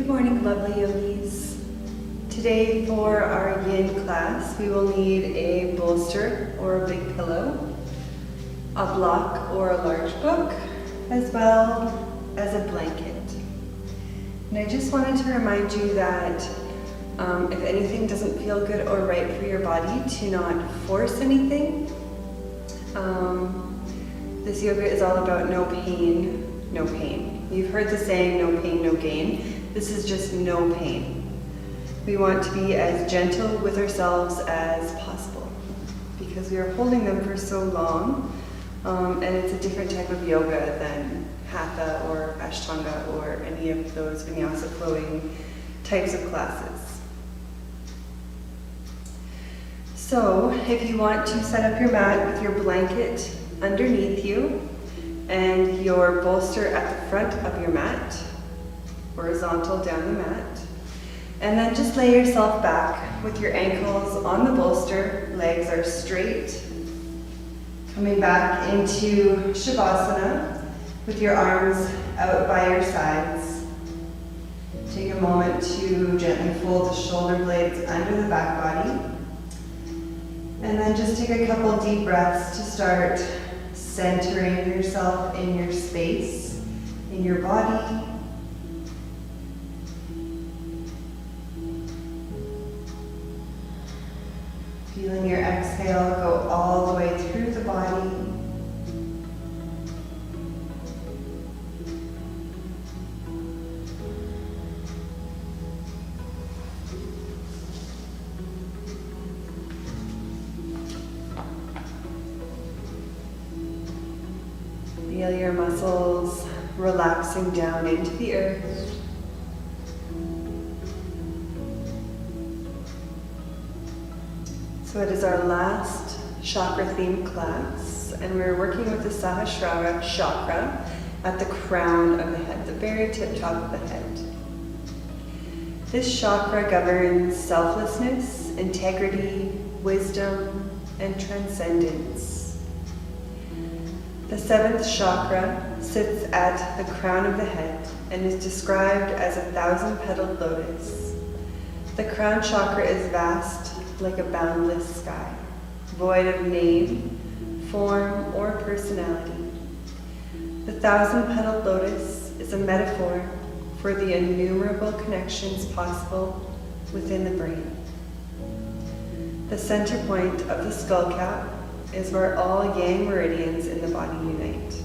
Good morning, lovely yogis. Today for our yin class, we will need a bolster or a big pillow, a block or a large book, as well as a blanket. And I just wanted to remind you that if anything doesn't feel good or right for your body, to not force anything. This yoga is all about no pain, no pain. You've heard the saying, no pain, no gain. This is just no pain. We want to be as gentle with ourselves as possible because we are holding them for so long, and it's a different type of yoga than Hatha or Ashtanga or any of those vinyasa flowing types of classes. So if you want to set up your mat with your blanket underneath you and your bolster at the front of your mat, horizontal down the mat, and then just lay yourself back with your ankles on the bolster, legs are straight, coming back into Shavasana with your arms out by your sides. Take a moment to gently fold the shoulder blades under the back body, and then just take a couple deep breaths to start centering yourself in your space, in your body. Feeling your exhale go all the way through the body. Feel your muscles relaxing down into the earth. So it is our last chakra themed class, and we're working with the Sahasrara chakra at the crown of the head, the very tip top of the head. This chakra governs selflessness, integrity, wisdom, and transcendence. The seventh chakra sits at the crown of the head and is described as a 1,000-petaled lotus. The crown chakra is vast, like a boundless sky, void of name, form, or personality. The 1,000-petaled lotus is a metaphor for the innumerable connections possible within the brain. The center point of the skull cap is where all yang meridians in the body unite.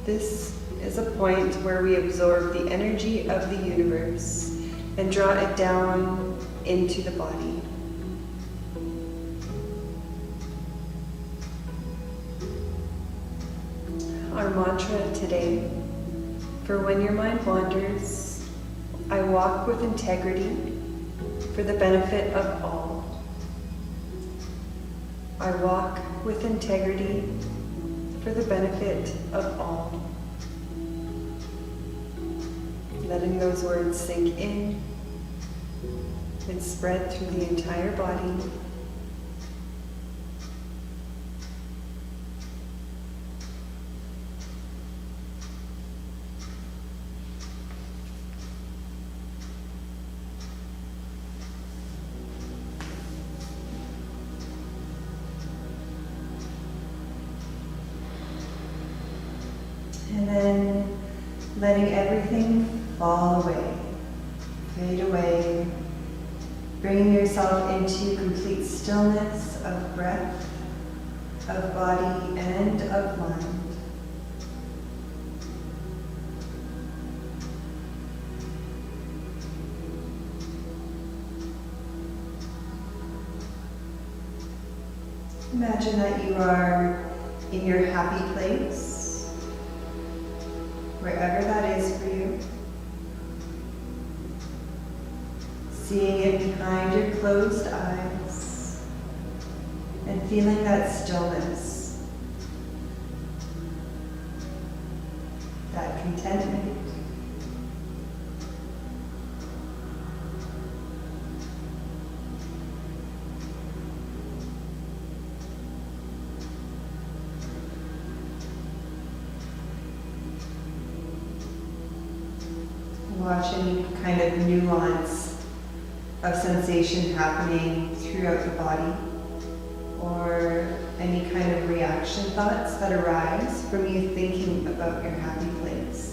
This is a point where we absorb the energy of the universe and draw it down into the body. Our mantra today, for when your mind wanders, I walk with integrity for the benefit of all. I walk with integrity for the benefit of all. Letting those words sink in and spread through the entire body. And then letting everything fall away, fade away, bringing yourself into complete stillness of breath, of body, and of mind. Imagine that you are in your happy place, wherever that is for you. Seeing it behind your closed eyes and feeling that stillness, that contentment. Watch any kind of nuance of sensation happening throughout the body, or any kind of reaction thoughts that arise from you thinking about your happy place.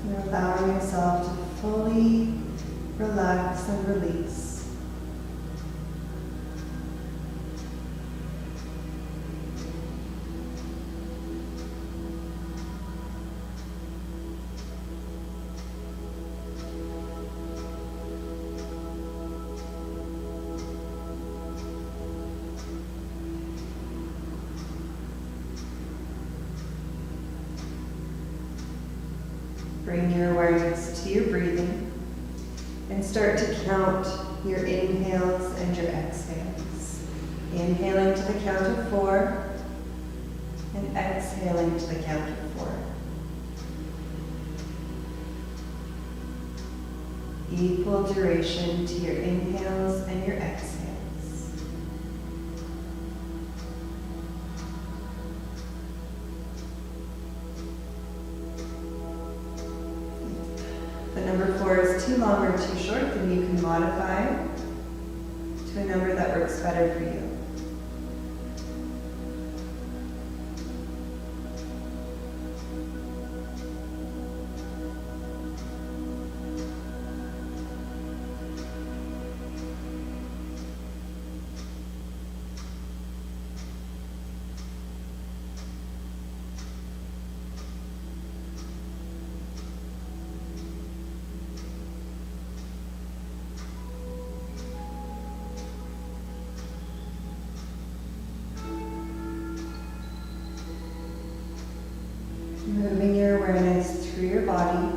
You're allowing yourself to fully relax and release. Bring your awareness to your breathing and start to count your inhales and your exhales. Inhaling to the count of 4 and exhaling to the count of 4. Equal duration to your inhales and your exhales. If the number 4 is too long or too short, then you can modify to a number that works better for you. Moving your awareness through your body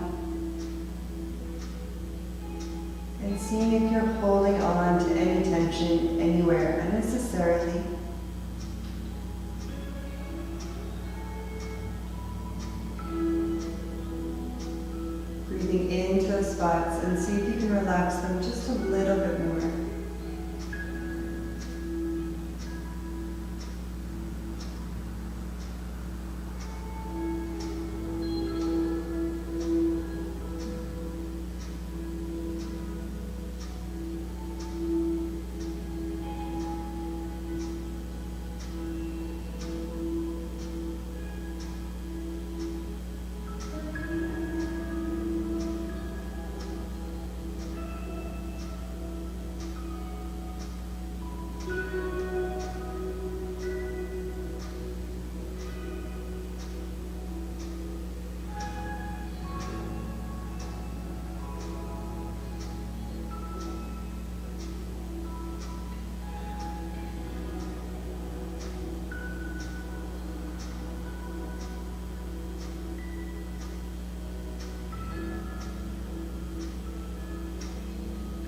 and seeing if you're holding on to any tension anywhere unnecessarily. Breathing into those spots and see if you can relax them just a little bit more.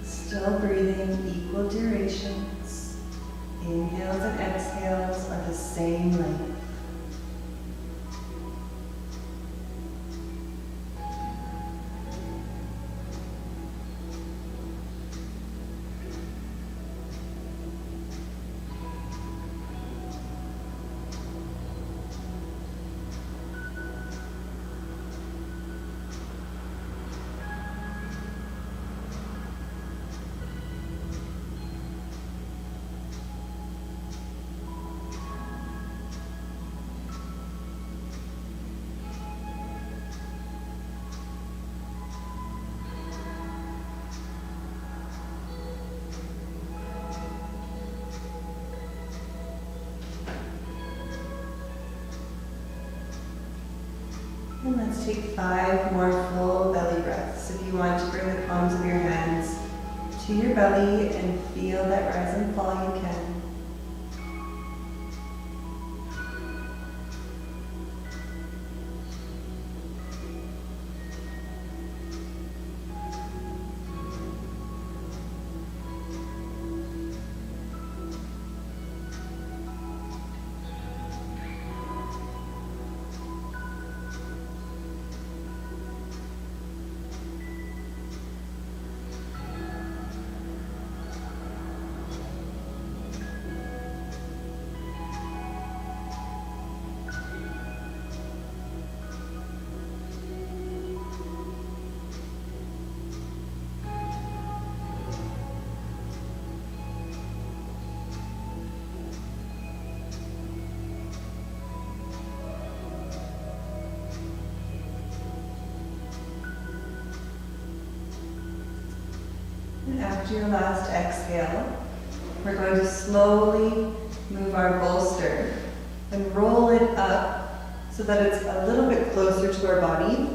Still breathing equal durations. Inhales and exhales are the same length. And let's take 5 more full belly breaths. If you want to bring the palms of your hands to your belly and feel that rise and fall, you can. after your last exhale, we're going to slowly move our bolster and roll it up so that it's a little bit closer to our body,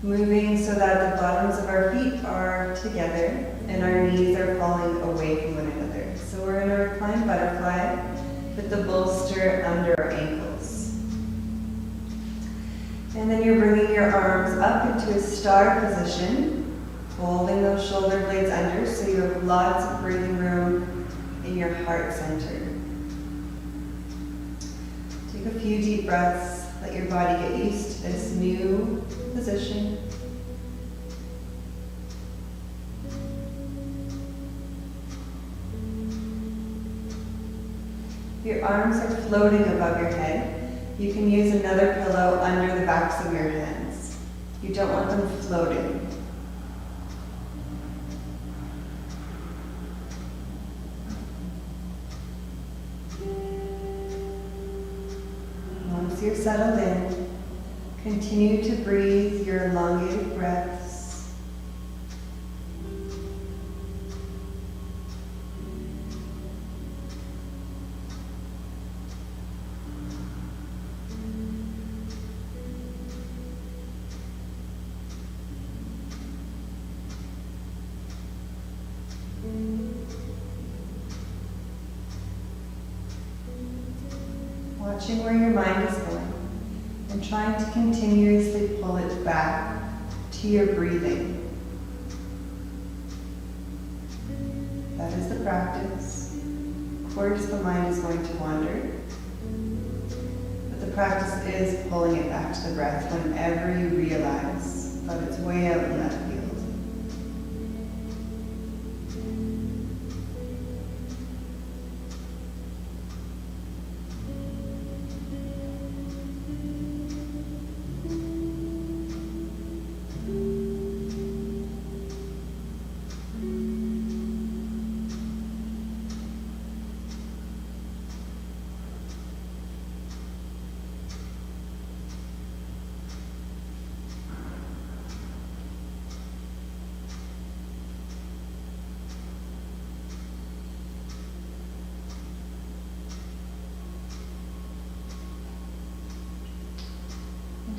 moving so that the bottoms of our feet are together and our knees are falling away from one another. So we're in a reclined butterfly with the bolster under our ankles. And then you're bringing your arms up into a star position, holding those shoulder blades under so you have lots of breathing room in your heart center. Take a few deep breaths. Let your body get used to this new position. Your arms are floating above your head. You can use another pillow under the backs of your hands. You don't want them floating. Once you're settled in, continue to breathe your elongated breaths. Watching where your mind is going and trying to continuously pull it back to your breathing. That is the practice. Of course, the mind is going to wander, but the practice is pulling it back to the breath whenever you realize that it's way out in left field.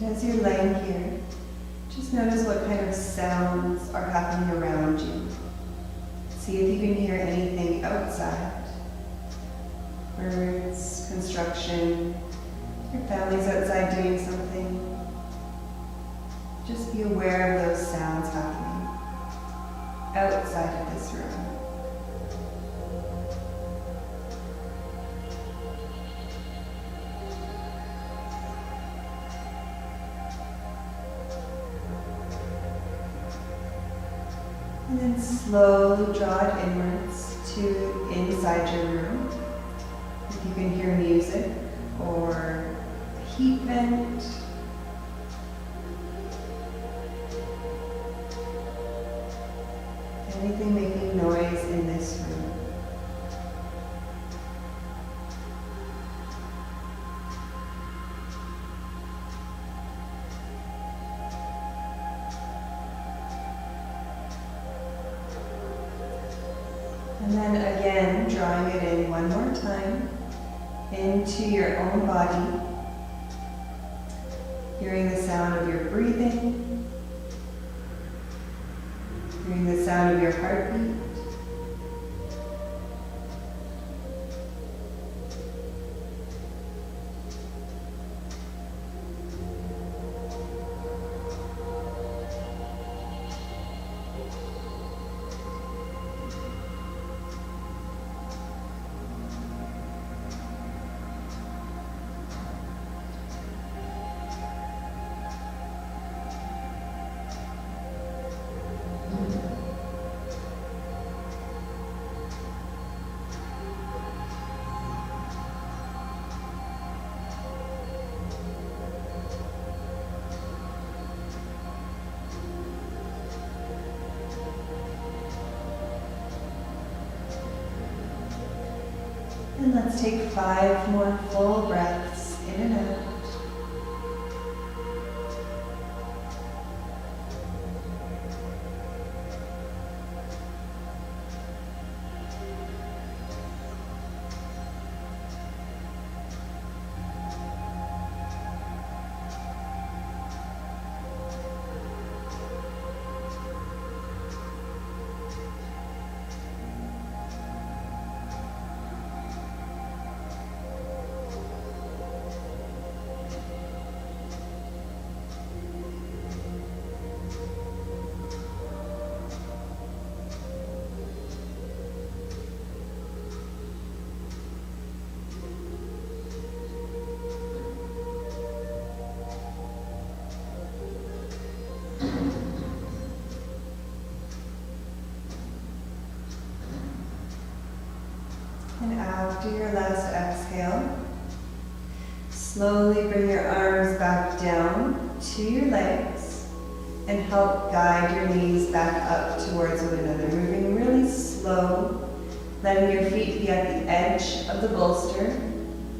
And as you're laying here, just notice what kind of sounds are happening around you. See if you can hear anything outside. Birds, construction, your family's outside doing something. Just be aware of those sounds happening outside of this room. And then slowly draw it inwards to inside your room. If you can hear music or a heat vent. Anything making noise in this room. And then again, drawing it in one more time into your own body, hearing the sound of your breathing, hearing the sound of your heartbeat. And let's take 5 more full breaths in and out. your last exhale, slowly bring your arms back down to your legs and help guide your knees back up towards one another. Moving really slow, letting your feet be at the edge of the bolster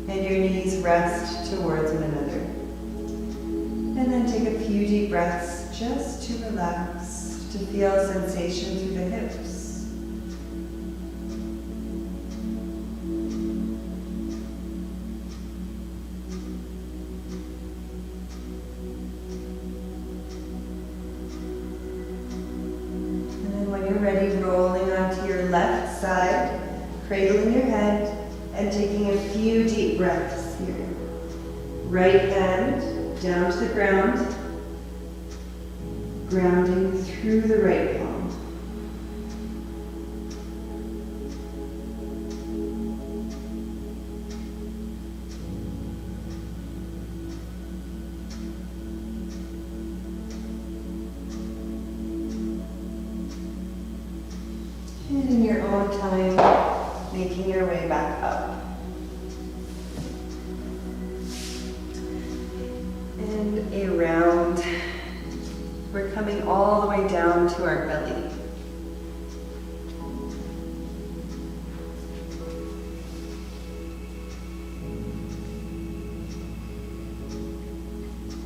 and your knees rest towards one another. And then take a few deep breaths just to relax, to feel sensation through the hips. Ready, rolling onto your left side, cradling your head, and taking a few deep breaths here. Right hand down to the ground, grounding through the right palm. And in your own time, making your way back up. And around. We're coming all the way down to our belly.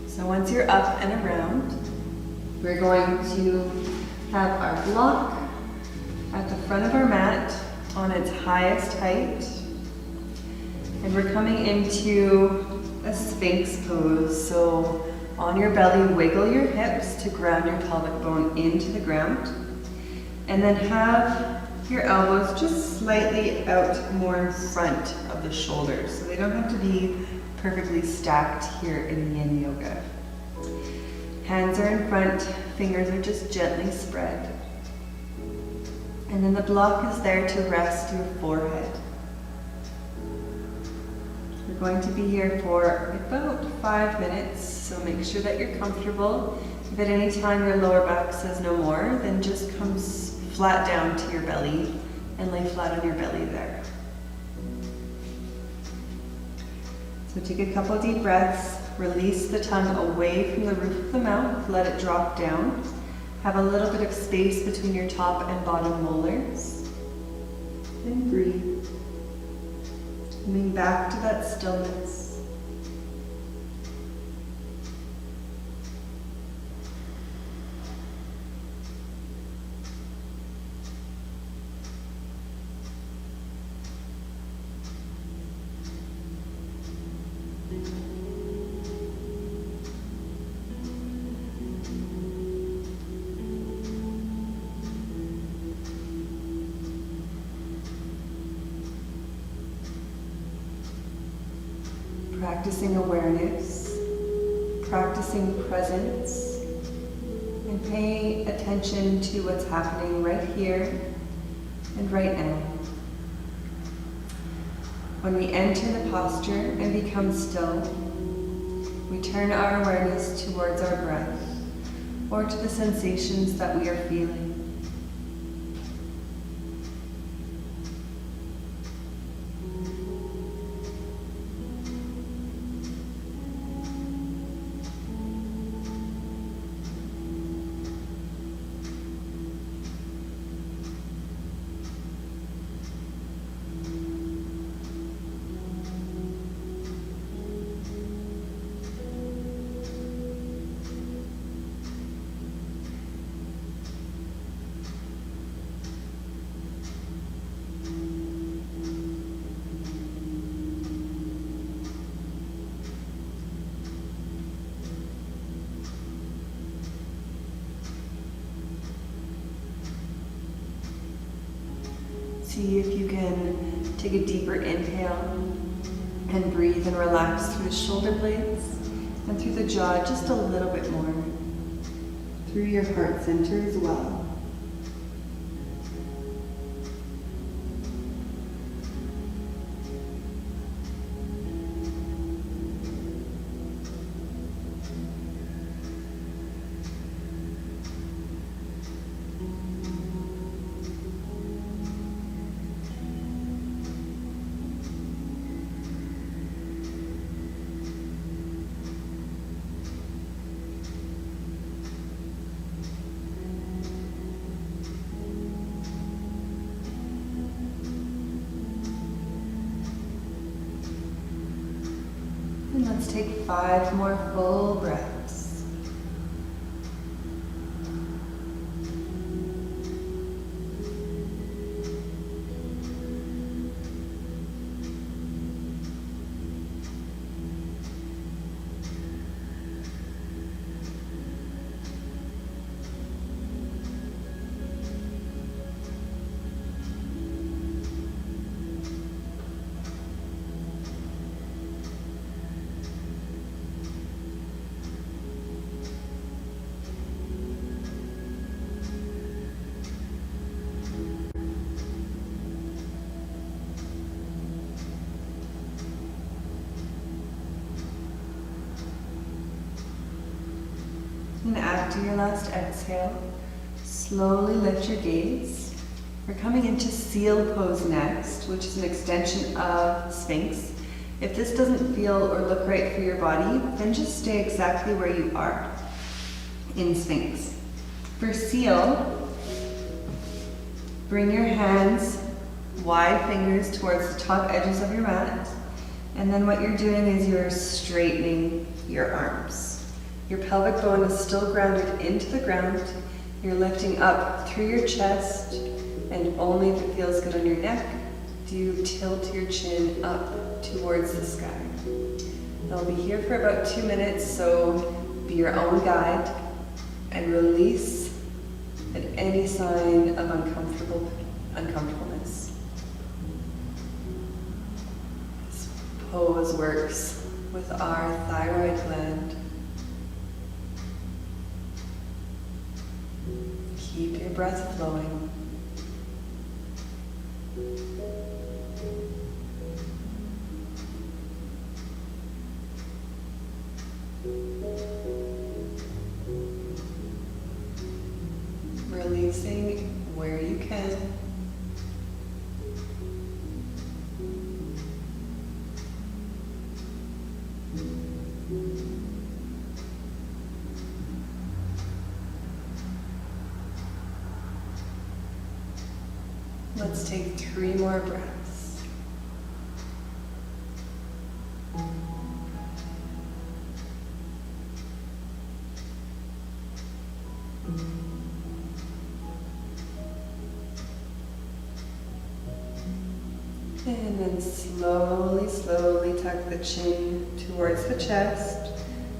So once you're up and around, we're going to have our block at the front of our mat on its highest height. And we're coming into a Sphinx pose. So on your belly, wiggle your hips to ground your pelvic bone into the ground. And then have your elbows just slightly out more in front of the shoulders. So they don't have to be perfectly stacked here in Yin Yoga. Hands are in front, fingers are just gently spread. And then the block is there to rest your forehead. We're going to be here for about 5 minutes, so make sure that you're comfortable. If at any time your lower back says no more, then just come flat down to your belly and lay flat on your belly there. So take a couple deep breaths, release the tongue away from the roof of the mouth, let it drop down. Have a little bit of space between your top and bottom molars. And breathe. Coming back to that stillness. Practicing awareness, practicing presence, and paying attention to what's happening right here and right now. When we enter the posture and become still, we turn our awareness towards our breath or to the sensations that we are feeling. See if you can take a deeper inhale and breathe and relax through the shoulder blades and through the jaw just a little bit more. Through your heart center as well. let's take 5 more full breaths. And after your last exhale, slowly lift your gaze. We're coming into seal pose next, which is an extension of Sphinx. If this doesn't feel or look right for your body, then just stay exactly where you are in Sphinx. For seal, bring your hands, wide fingers towards the top edges of your mat. And then what you're doing is you're straightening your arms. Your pelvic bone is still grounded into the ground. You're lifting up through your chest, and only if it feels good on your neck do you tilt your chin up towards the sky. I'll be here for about 2 minutes, so be your own guide and release at any sign of uncomfortableness. This pose works with our thyroid gland. Keep your breath flowing. Releasing where you can. Let's take 3 more breaths. And then slowly, slowly tuck the chin towards the chest.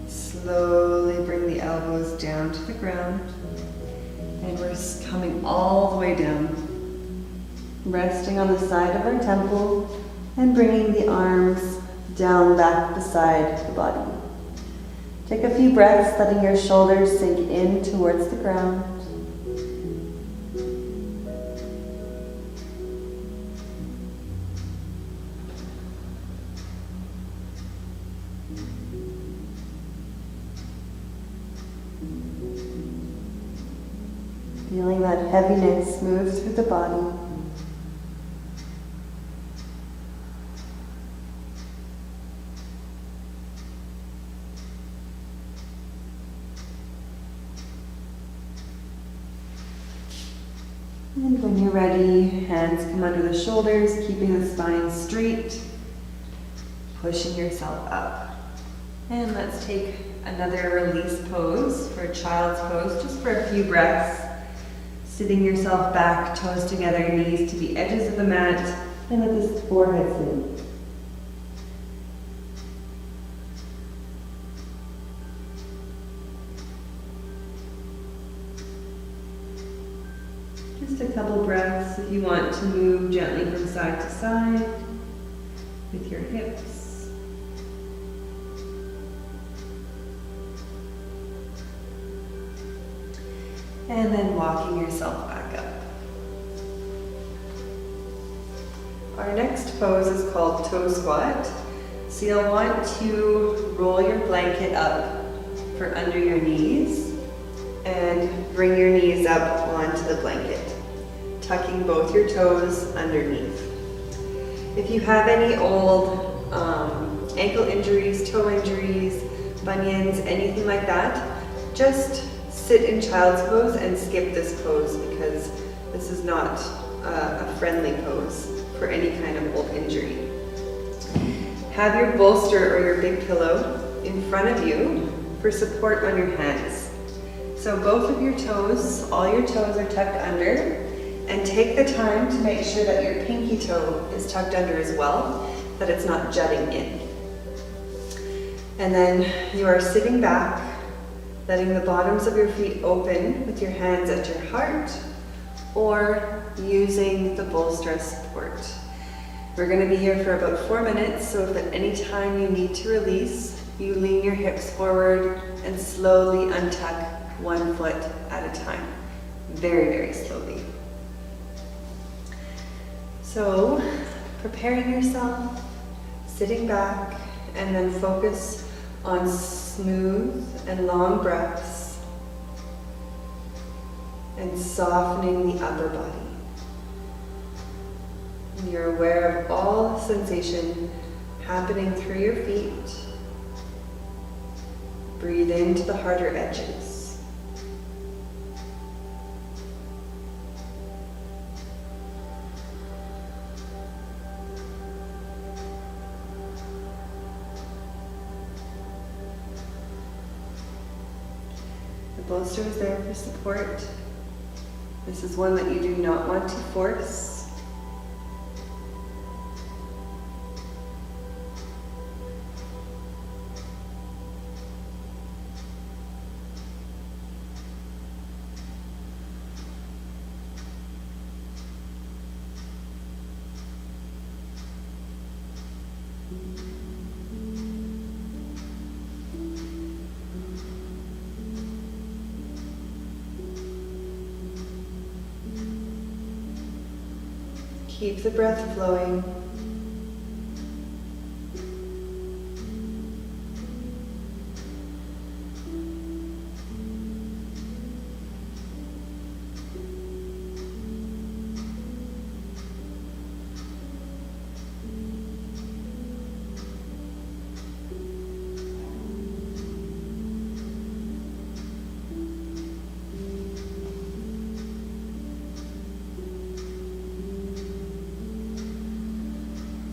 Slowly bring the elbows down to the ground. And we're coming all the way down. Resting on the side of our temple and bringing the arms down back beside the body. Take a few breaths, letting your shoulders sink in towards the ground. Feeling that heaviness move through the body. And when you're ready, hands come under the shoulders, keeping the spine straight, pushing yourself up. And let's take another release pose for child's pose, just for a few breaths. Sitting yourself back, toes together, knees to the edges of the mat, and let this forehead sink. Just a couple breaths if you want to move gently from side to side with your hips. And then walking yourself back up. Our next pose is called toe squat. So you'll want to roll your blanket up for under your knees and bring your knees up onto the blanket, tucking both your toes underneath. If you have any old ankle injuries, toe injuries, bunions, anything like that, just sit in child's pose and skip this pose because this is not a friendly pose for any kind of old injury. Have your bolster or your big pillow in front of you for support on your hands. So both of your toes, all your toes are tucked under, and take the time to make sure that your pinky toe is tucked under as well, that it's not jutting in. And then you are sitting back, letting the bottoms of your feet open with your hands at your heart, or using the bolster as support. We're going to be here for about 4 minutes, so if at any time you need to release, you lean your hips forward and slowly untuck one foot at a time. Very, very slowly. So, preparing yourself, sitting back, and then focus on smooth and long breaths and softening the upper body. And you're aware of all sensation happening through your feet. Breathe into the harder edges. The bolster is there for support. This is one that you do not want to force. Keep the breath flowing.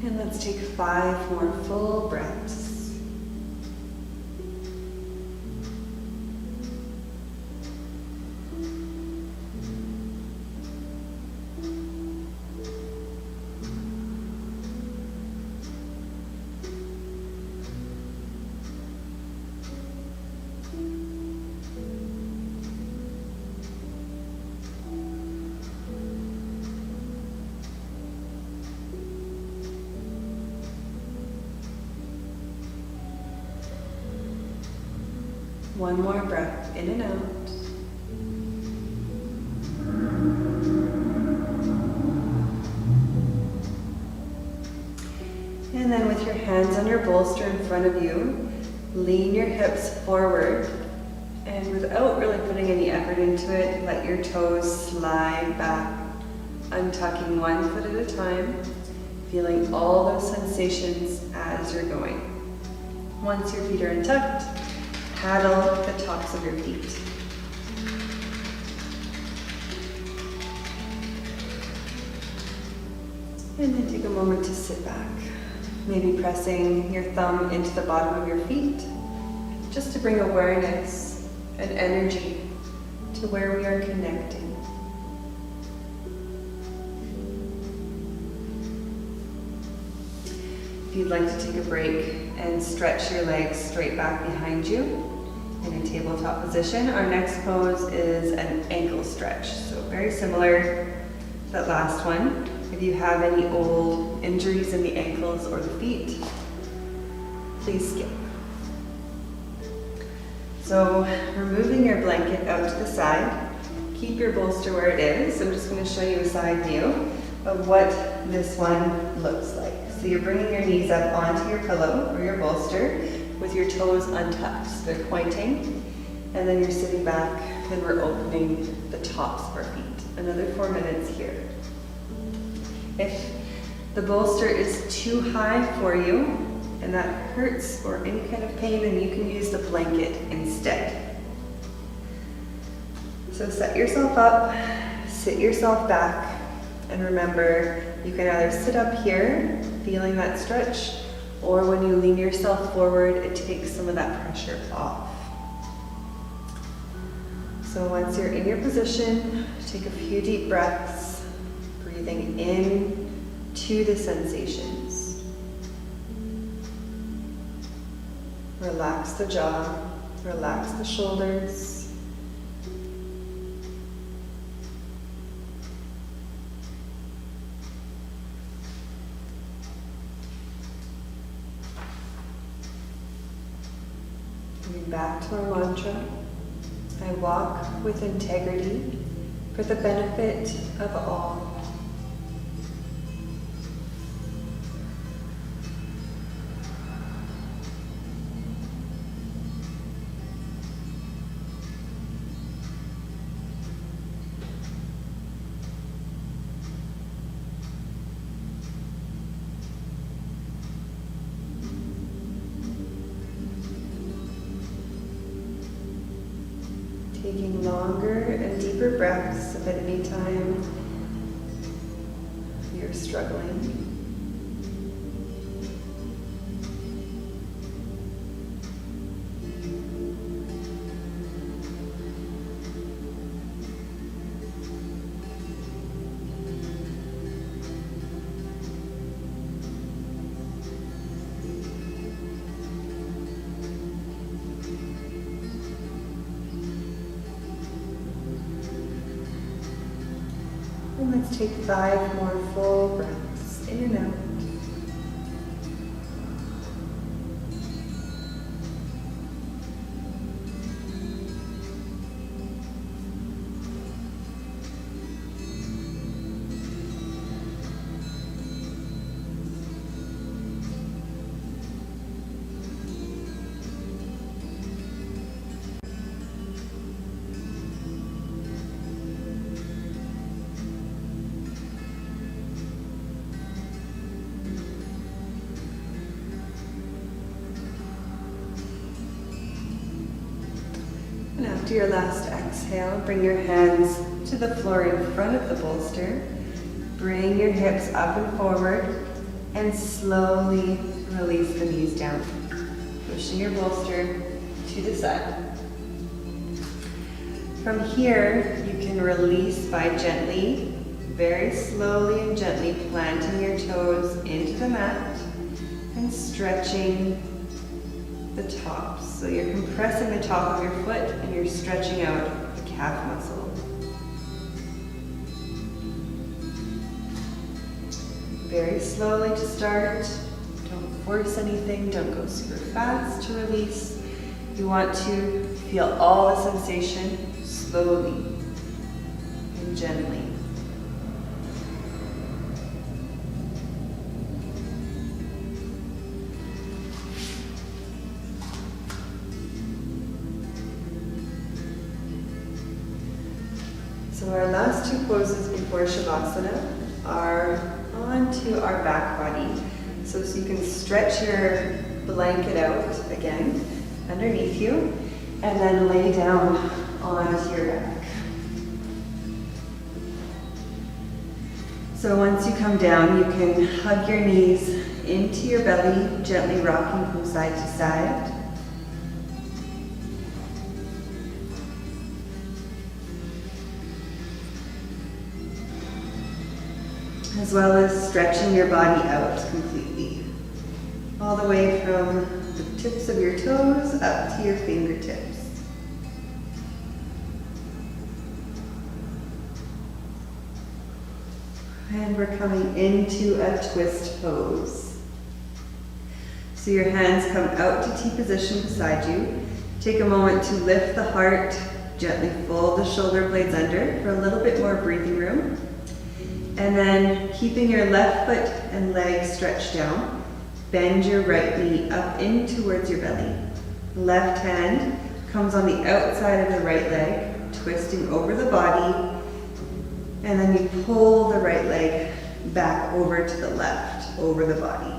And let's take 5 more full breaths. One more breath in and out. And then with your hands on your bolster in front of you, lean your hips forward, and without really putting any effort into it, let your toes slide back, untucking one foot at a time, feeling all those sensations as you're going. Once your feet are untucked, paddle the tops of your feet. And then take a moment to sit back, maybe pressing your thumb into the bottom of your feet, just to bring awareness and energy to where we are connecting. If you'd like to take a break and stretch your legs straight back behind you in a tabletop position, our next pose is an ankle stretch. So very similar to that last one. If you have any old injuries in the ankles or the feet, please skip. So removing your blanket out to the side, keep your bolster where it is. I'm just going to show you a side view of what this one looks like. So you're bringing your knees up onto your pillow or your bolster with your toes untucked. So they're pointing, and then you're sitting back, and we're opening the tops of our feet. Another 4 minutes here. If the bolster is too high for you and that hurts or any kind of pain, then you can use the blanket instead. So set yourself up, sit yourself back, and remember, you can either sit up here, feeling that stretch, or when you lean yourself forward, it takes some of that pressure off. So once you're in your position, take a few deep breaths, breathing in to the sensations. Relax the jaw, relax the shoulders. Coming back to our mantra, I walk with integrity for the benefit of all. Taking longer and deeper breaths if at any time you're struggling. And let's take 5 more full breaths in and out. And after your last exhale, bring your hands to the floor in front of the bolster. Bring your hips up and forward and slowly release the knees down. Pushing your bolster to the side. From here, you can release by gently, very slowly and gently planting your toes into the mat and stretching the tops. So you're compressing the top of your foot and you're stretching out the calf muscle. Very slowly to start. Don't force anything. Don't go super fast to release. You want to feel all the sensation slowly and gently. So our last 2 poses before Shavasana are onto our back body. So you can stretch your blanket out again underneath you and then lay down onto your back. So once you come down, you can hug your knees into your belly, gently rocking from side to side. As well as stretching your body out completely, all the way from the tips of your toes up to your fingertips. And we're coming into a twist pose. So your hands come out to T position beside you. Take a moment to lift the heart, gently fold the shoulder blades under for a little bit more breathing room. And then keeping your left foot and leg stretched down, bend your right knee up in towards your belly. Left hand comes on the outside of the right leg, twisting over the body, and then you pull the right leg back over to the left, over the body.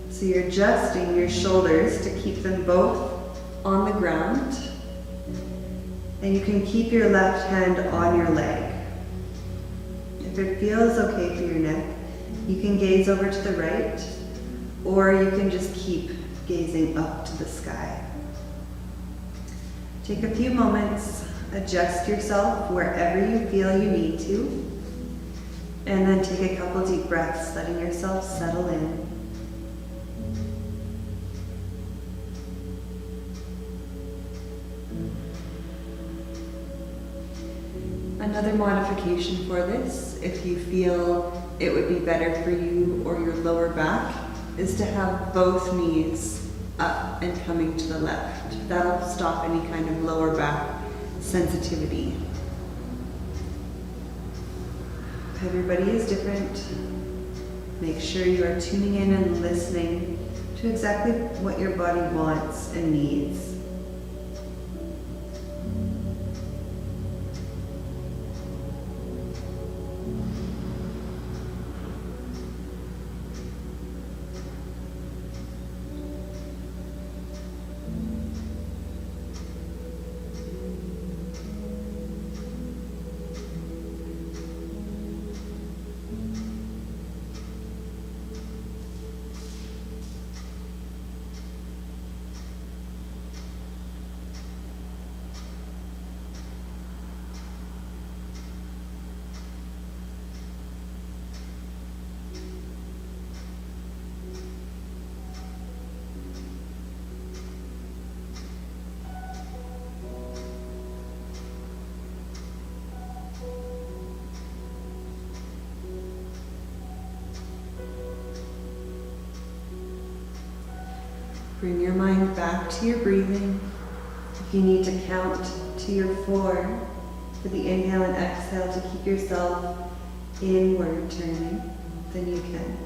So you're adjusting your shoulders to keep them both on the ground, and you can keep your left hand on your leg. If it feels okay for your neck, you can gaze over to the right or you can just keep gazing up to the sky. Take a few moments, adjust yourself wherever you feel you need to, and then take a couple deep breaths, letting yourself settle in. Another modification for this, if you feel it would be better for you or your lower back, is to have both knees up and coming to the left. That'll stop any kind of lower back sensitivity. Everybody is different. Make sure you are tuning in and listening to exactly what your body wants and needs. Bring your mind back to your breathing. If you need to count to your 4 for the inhale and exhale to keep yourself inward turning, then you can.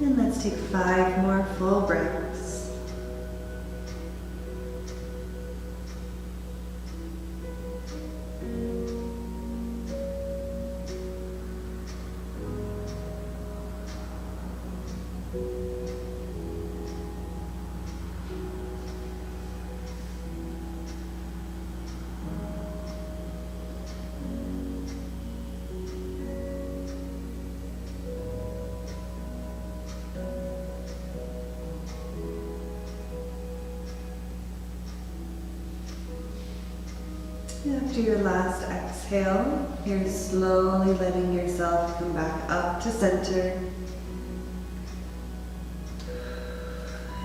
And let's take 5 more full breaths. After your last exhale, you're slowly letting yourself come back up to center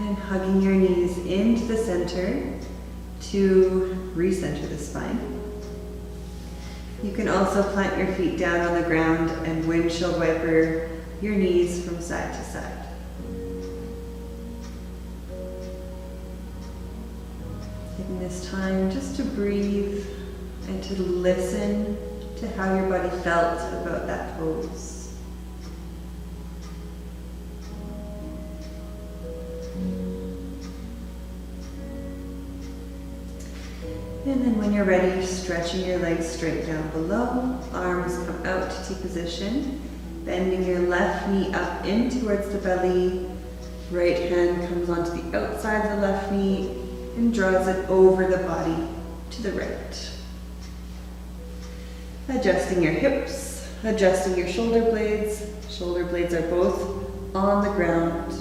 and hugging your knees into the center to recenter the spine. You can also plant your feet down on the ground and windshield wiper your knees from side to side. Taking this time just to breathe and to listen to how your body felt about that pose. And then when you're ready, stretching your legs straight down below, arms come out to T position, bending your left knee up in towards the belly, right hand comes onto the outside of the left knee, and draws it over the body to the right. Adjusting your hips, adjusting your shoulder blades. Shoulder blades are both on the ground.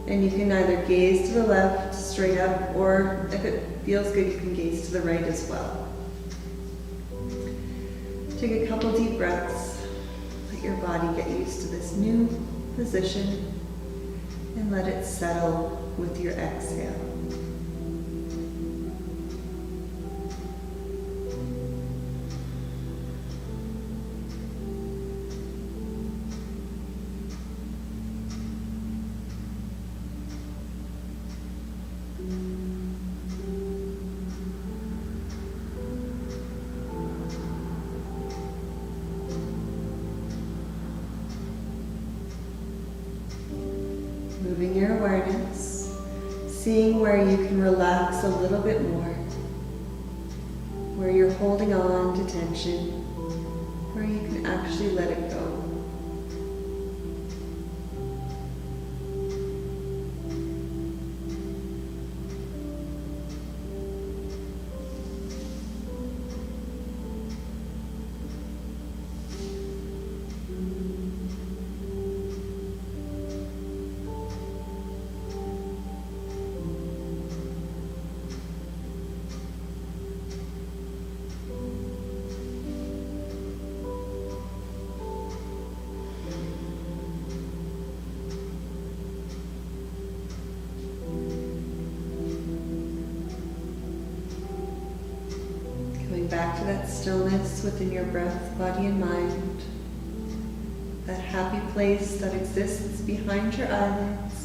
And you can either gaze to the left, straight up, or if it feels good, you can gaze to the right as well. Take a couple deep breaths. Let your body get used to this new position and let it settle with your exhale. Moving your awareness, seeing where you can relax a little bit more, where you're holding on to tension, where you can actually let it go. Back to that stillness within your breath, body, and mind. That happy place that exists behind your eyelids.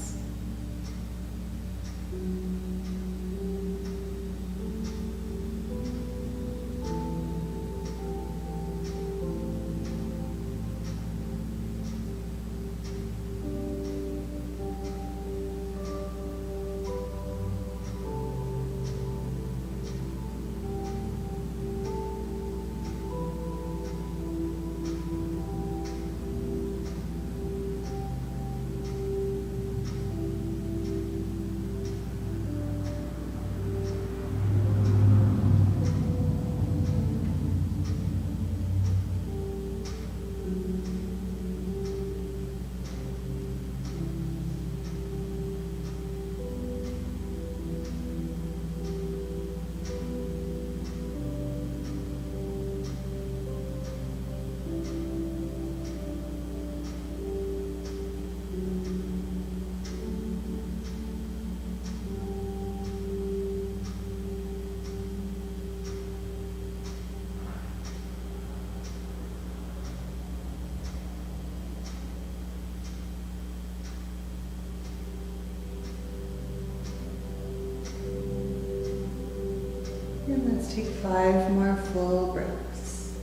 And let's take 5 more full breaths.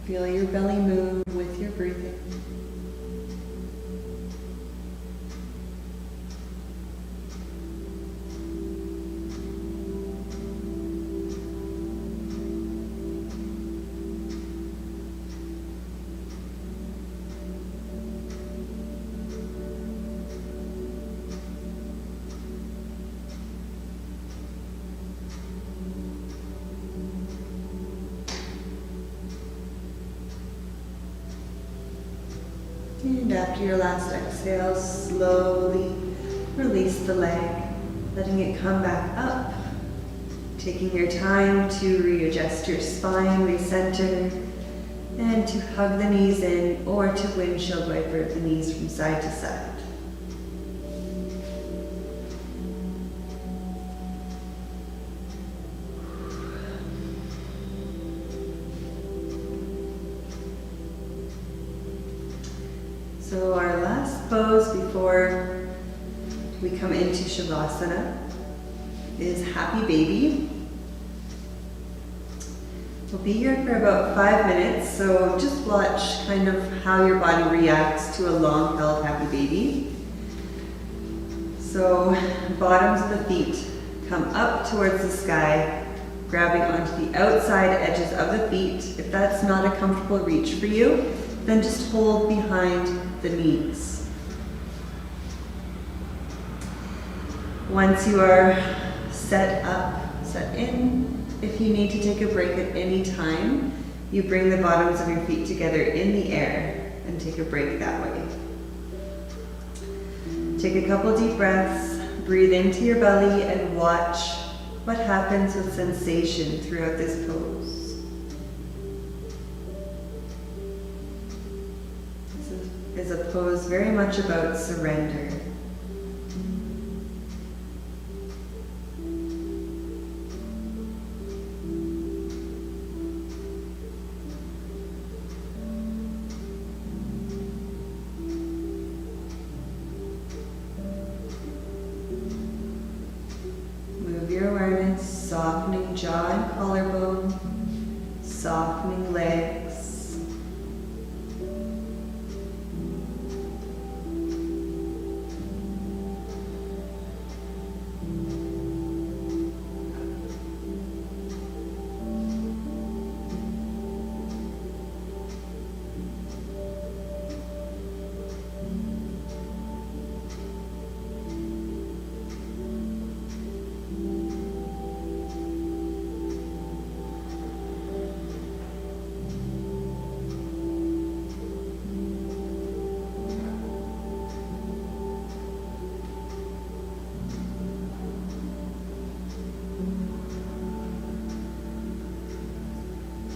Feel your belly move with your breathing. And after your last exhale, slowly release the leg, letting it come back up. Taking your time to readjust your spine, recenter, and to hug the knees in or to windshield wiper the knees from side to side. So our last pose before we come into Shavasana is Happy Baby. We'll be here for about 5 minutes, so just watch kind of how your body reacts to a long held Happy Baby. So bottoms of the feet come up towards the sky, grabbing onto the outside edges of the feet. If that's not a comfortable reach for you, then just hold behind the knees. Once you are set up, set in, if you need to take a break at any time, you bring the bottoms of your feet together in the air and take a break that way. Take a couple deep breaths, breathe into your belly and watch what happens with sensation throughout this pose. This is a pose very much about surrender. Softening jaw and collarbone, softening legs.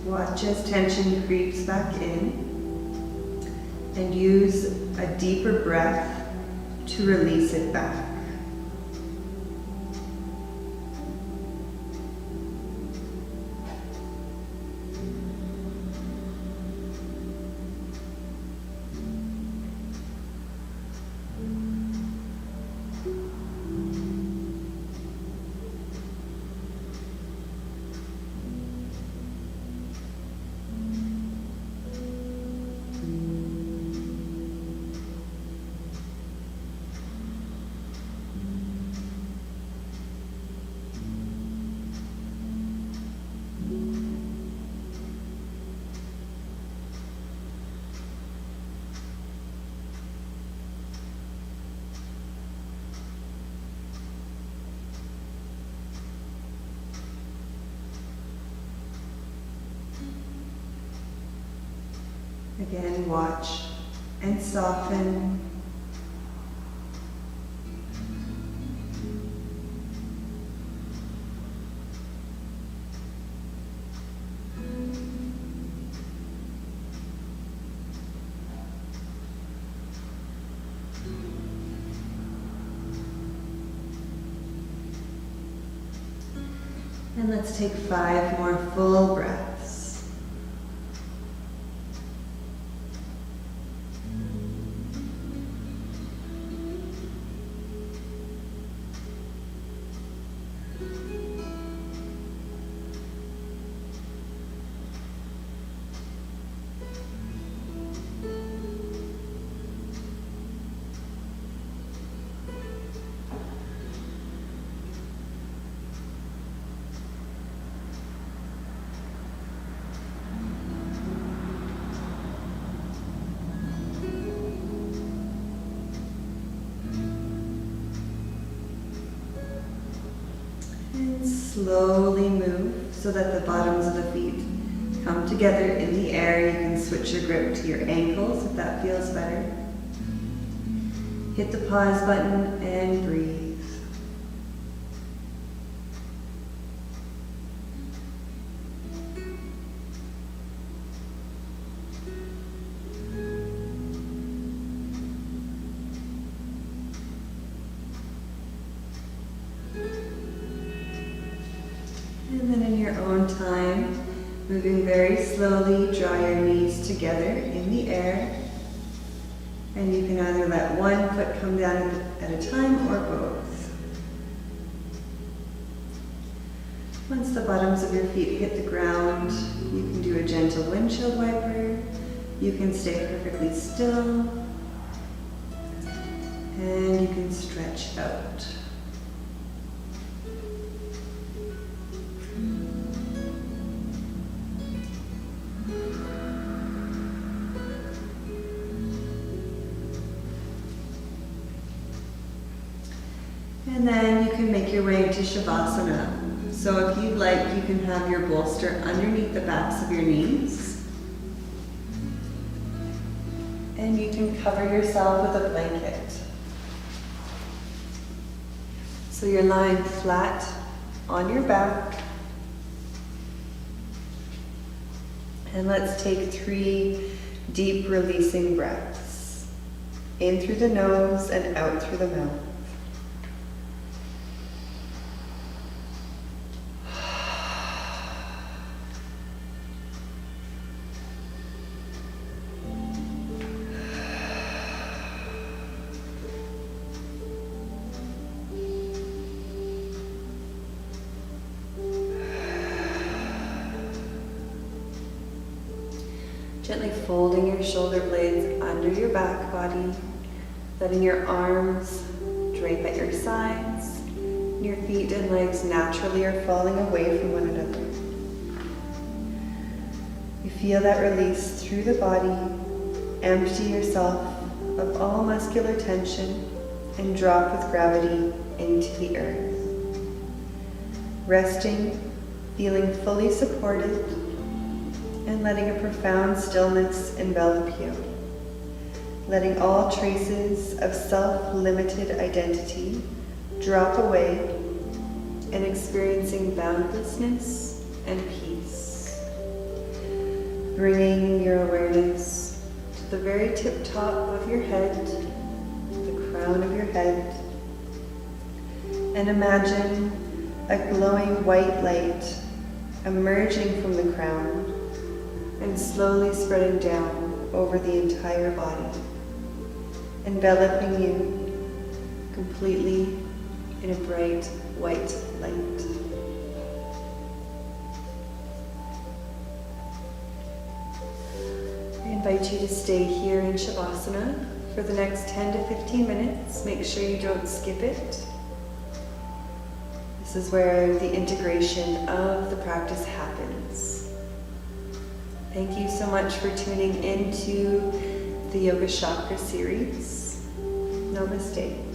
Watch as tension creeps back in and use a deeper breath to release it back. Again, watch and soften. And let's take 5 more full breaths. Slowly move so that the bottoms of the feet come together in the air. You can switch your grip to your ankles if that feels better. Hit the pause button and breathe. And then in your own time, moving very slowly, draw your knees together in the air. And you can either let one foot come down at a time or both. Once the bottoms of your feet hit the ground, you can do a gentle windshield wiper. You can stay perfectly still. And you can stretch out. And then you can make your way to Shavasana. So if you'd like, you can have your bolster underneath the backs of your knees. And you can cover yourself with a blanket. So you're lying flat on your back. And let's take 3 deep releasing breaths. In through the nose and out through the mouth. Gently folding your shoulder blades under your back body, letting your arms drape at your sides. Your feet and legs naturally are falling away from one another. You feel that release through the body. Empty yourself of all muscular tension and drop with gravity into the earth. Resting, feeling fully supported, and letting a profound stillness envelop you. Letting all traces of self-limited identity drop away and experiencing boundlessness and peace. Bringing your awareness to the very tip top of your head, the crown of your head, and imagine a glowing white light emerging from the crown and slowly spreading down over the entire body, enveloping you completely in a bright white light. I invite you to stay here in Shavasana for the next 10 to 15 minutes. Make sure you don't skip it. This is where the integration of the practice happens. Thank you so much for tuning into the Yoga Chakra series. Namaste.